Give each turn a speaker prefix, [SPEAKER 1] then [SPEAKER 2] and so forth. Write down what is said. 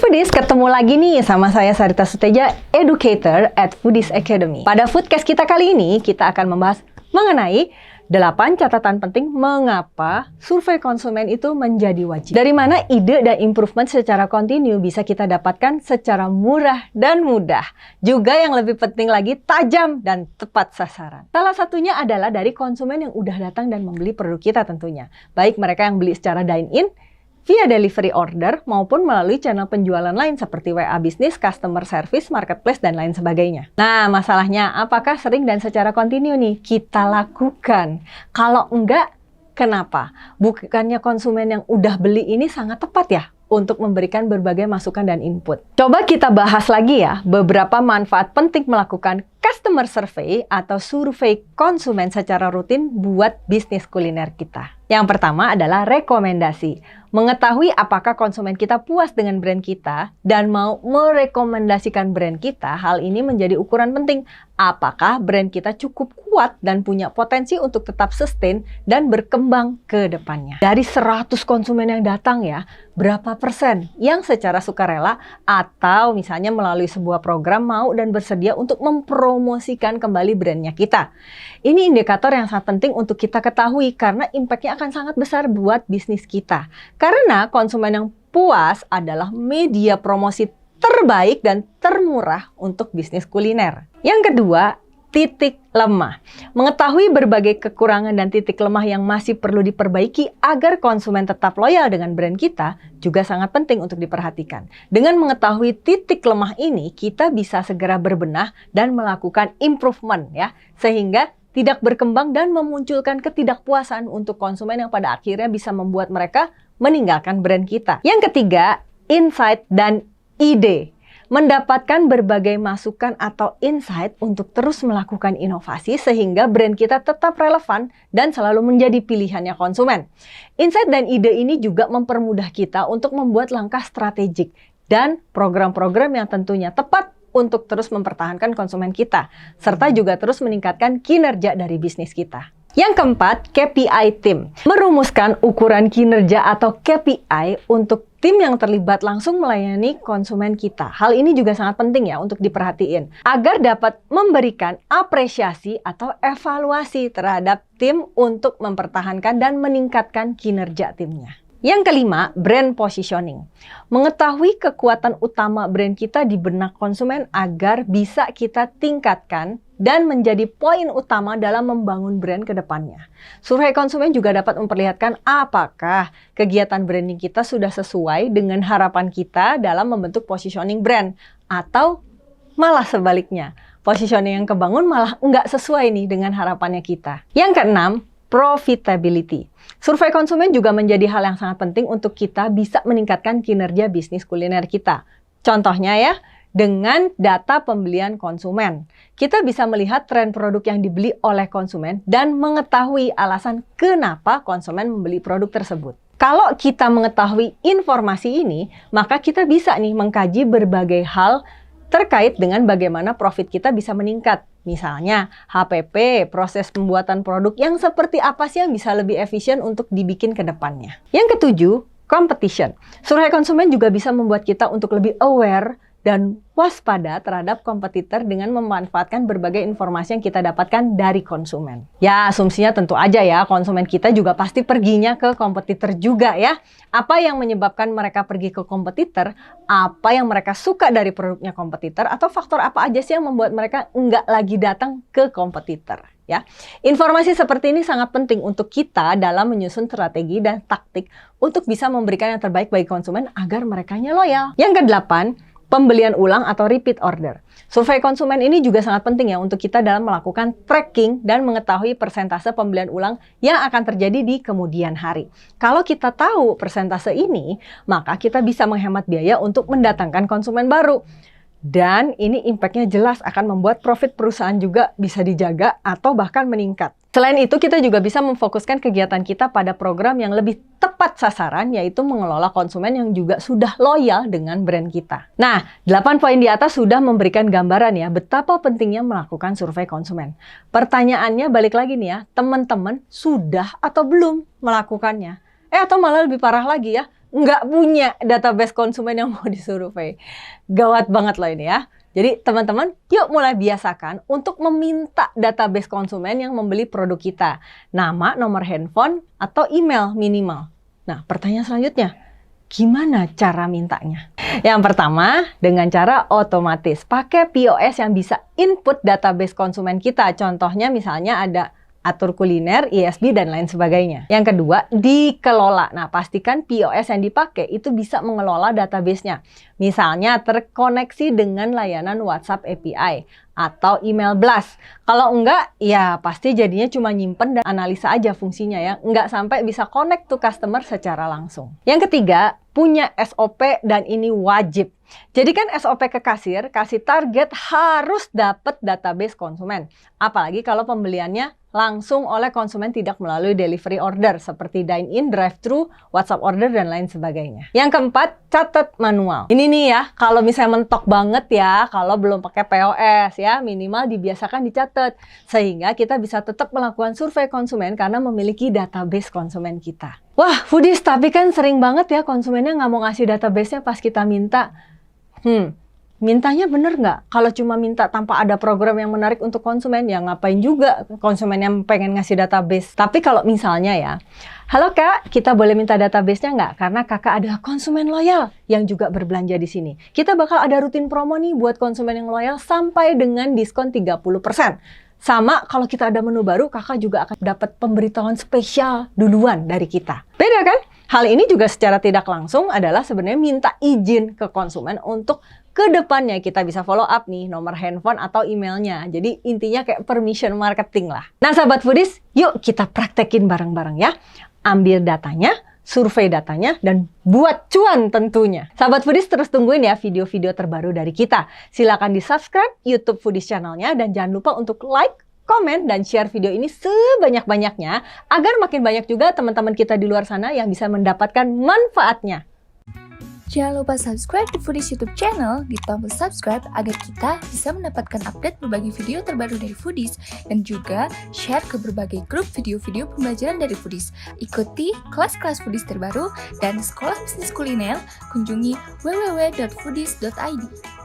[SPEAKER 1] Foodies, ketemu lagi nih sama saya Sarita Suteja, Educator at Foodies Academy. Pada Foodcast kita kali ini, kita akan membahas mengenai 8 catatan penting mengapa survei konsumen itu menjadi wajib. Dari mana ide dan improvement secara kontinu bisa kita dapatkan secara murah dan mudah. Juga yang lebih penting lagi, tajam dan tepat sasaran. Salah satunya adalah dari konsumen yang udah datang dan membeli produk kita tentunya. Baik mereka yang beli secara dine-in, via delivery order, maupun melalui channel penjualan lain seperti WA Bisnis, Customer Service, Marketplace, dan lain sebagainya. Nah, masalahnya apakah sering dan secara kontinu nih kita lakukan? Kalau enggak, kenapa? Bukannya konsumen yang udah beli ini sangat tepat ya untuk memberikan berbagai masukan dan input. Coba kita bahas lagi ya beberapa manfaat penting melakukan customer survey atau survei konsumen secara rutin buat bisnis kuliner kita. Yang pertama adalah rekomendasi. Mengetahui apakah konsumen kita puas dengan brand kita dan mau merekomendasikan brand kita, hal ini menjadi ukuran penting. Apakah brand kita cukup kuat dan punya potensi untuk tetap sustain dan berkembang ke depannya. Dari 100 konsumen yang datang ya, berapa persen yang secara sukarela atau misalnya melalui sebuah program mau dan bersedia untuk mempromosikan kembali brandnya kita. Ini indikator yang sangat penting untuk kita ketahui karena impact-nya akan sangat besar buat bisnis kita. Karena konsumen yang puas adalah media promosi terbaik dan termurah untuk bisnis kuliner. Yang kedua, titik lemah. Mengetahui berbagai kekurangan dan titik lemah yang masih perlu diperbaiki agar konsumen tetap loyal dengan brand kita juga sangat penting untuk diperhatikan. Dengan mengetahui titik lemah ini, kita bisa segera berbenah dan melakukan improvement ya, sehingga tidak berkembang dan memunculkan ketidakpuasan untuk konsumen yang pada akhirnya bisa membuat mereka meninggalkan brand kita. Yang ketiga, insight dan ide. Mendapatkan berbagai masukan atau insight untuk terus melakukan inovasi sehingga brand kita tetap relevan dan selalu menjadi pilihannya konsumen. Insight dan ide ini juga mempermudah kita untuk membuat langkah strategik dan program-program yang tentunya tepat untuk terus mempertahankan konsumen kita, serta juga terus meningkatkan kinerja dari bisnis kita. Yang keempat, KPI tim. Merumuskan ukuran kinerja atau KPI untuk tim yang terlibat langsung melayani konsumen kita. Hal ini juga sangat penting ya untuk diperhatiin, agar dapat memberikan apresiasi atau evaluasi terhadap tim untuk mempertahankan dan meningkatkan kinerja timnya. Yang kelima, brand positioning. Mengetahui kekuatan utama brand kita di benak konsumen agar bisa kita tingkatkan dan menjadi poin utama dalam membangun brand ke depannya. Survei konsumen juga dapat memperlihatkan apakah kegiatan branding kita sudah sesuai dengan harapan kita dalam membentuk positioning brand atau malah sebaliknya. Positioning yang kebangun malah nggak sesuai nih dengan harapannya kita. Yang keenam, profitability. Survei konsumen juga menjadi hal yang sangat penting untuk kita bisa meningkatkan kinerja bisnis kuliner kita. Contohnya ya, dengan data pembelian konsumen. Kita bisa melihat tren produk yang dibeli oleh konsumen dan mengetahui alasan kenapa konsumen membeli produk tersebut. Kalau kita mengetahui informasi ini, maka kita bisa nih mengkaji berbagai hal terkait dengan bagaimana profit kita bisa meningkat. Misalnya HPP, proses pembuatan produk yang seperti apa sih yang bisa lebih efisien untuk dibikin ke depannya. Yang ketujuh, competition. Survei konsumen juga bisa membuat kita untuk lebih aware dan waspada terhadap kompetitor dengan memanfaatkan berbagai informasi yang kita dapatkan dari konsumen. Ya, asumsinya tentu aja ya, konsumen kita juga pasti perginya ke kompetitor juga ya. Apa yang menyebabkan mereka pergi ke kompetitor, apa yang mereka suka dari produknya kompetitor, atau faktor apa aja sih yang membuat mereka nggak lagi datang ke kompetitor. Ya, informasi seperti ini sangat penting untuk kita dalam menyusun strategi dan taktik untuk bisa memberikan yang terbaik bagi konsumen agar merekanya loyal. Yang kedelapan, pembelian ulang atau repeat order. Survei konsumen ini juga sangat penting ya untuk kita dalam melakukan tracking dan mengetahui persentase pembelian ulang yang akan terjadi di kemudian hari. Kalau kita tahu persentase ini, maka kita bisa menghemat biaya untuk mendatangkan konsumen baru. Dan ini impact-nya jelas akan membuat profit perusahaan juga bisa dijaga atau bahkan meningkat. Selain itu, kita juga bisa memfokuskan kegiatan kita pada program yang lebih tepat sasaran, yaitu mengelola konsumen yang juga sudah loyal dengan brand kita. Nah, 8 poin di atas sudah memberikan gambaran ya, betapa pentingnya melakukan survei konsumen. Pertanyaannya balik lagi nih ya, teman-teman sudah atau belum melakukannya? Atau malah lebih parah lagi ya, nggak punya database konsumen yang mau disurvei. Gawat banget loh ini ya. Jadi teman-teman, yuk mulai biasakan untuk meminta database konsumen yang membeli produk kita. Nama, nomor handphone, atau email minimal. Nah, pertanyaan selanjutnya, gimana cara mintanya? Yang pertama, dengan cara otomatis. Pakai POS yang bisa input database konsumen kita. Contohnya misalnya ada atur kuliner, ISB, dan lain sebagainya. Yang kedua, dikelola. Nah, pastikan POS yang dipakai itu bisa mengelola database-nya. Misalnya terkoneksi dengan layanan WhatsApp API atau email blast. Kalau enggak, ya pasti jadinya cuma nyimpen dan analisa aja fungsinya ya. Enggak sampai bisa connect to customer secara langsung. Yang ketiga, punya SOP dan ini wajib. Jadi kan SOP ke kasir, kasih target harus dapat database konsumen. Apalagi kalau pembeliannya langsung oleh konsumen tidak melalui delivery order seperti dine-in, drive-thru, WhatsApp order, dan lain sebagainya. Yang keempat, catat manual. Ini nih ya, kalau misalnya mentok banget ya, kalau belum pakai POS ya, minimal dibiasakan dicatat. Sehingga kita bisa tetap melakukan survei konsumen karena memiliki database konsumen kita. Wah, foodies, tapi kan sering banget ya konsumennya nggak mau ngasih database-nya pas kita minta. Mintanya bener nggak? Kalau cuma minta tanpa ada program yang menarik untuk konsumen, ya ngapain juga konsumen yang pengen ngasih database. Tapi kalau misalnya ya, halo Kak, kita boleh minta database-nya nggak? Karena Kakak adalah konsumen loyal yang juga berbelanja di sini. Kita bakal ada rutin promo nih buat konsumen yang loyal sampai dengan diskon 30%. Sama kalau kita ada menu baru, Kakak juga akan dapat pemberitahuan spesial duluan dari kita. Beda kan? Hal ini juga secara tidak langsung adalah sebenarnya minta izin ke konsumen untuk ke depannya kita bisa follow up nih nomor handphone atau emailnya. Jadi intinya kayak permission marketing lah. Nah sahabat foodies, yuk kita praktekin bareng-bareng ya. Ambil datanya, survei datanya, dan buat cuan tentunya. Sahabat foodies terus tungguin ya video-video terbaru dari kita. Silakan di subscribe YouTube Foodies channelnya dan jangan lupa untuk like, komen, dan share video ini sebanyak-banyaknya agar makin banyak juga teman-teman kita di luar sana yang bisa mendapatkan manfaatnya.
[SPEAKER 2] Jangan lupa subscribe di Foodies YouTube channel di tombol subscribe agar kita bisa mendapatkan update berbagai video terbaru dari Foodies dan juga share ke berbagai grup video-video pembelajaran dari Foodies. Ikuti kelas-kelas Foodies terbaru dan sekolah bisnis kuliner, kunjungi www.foodies.id.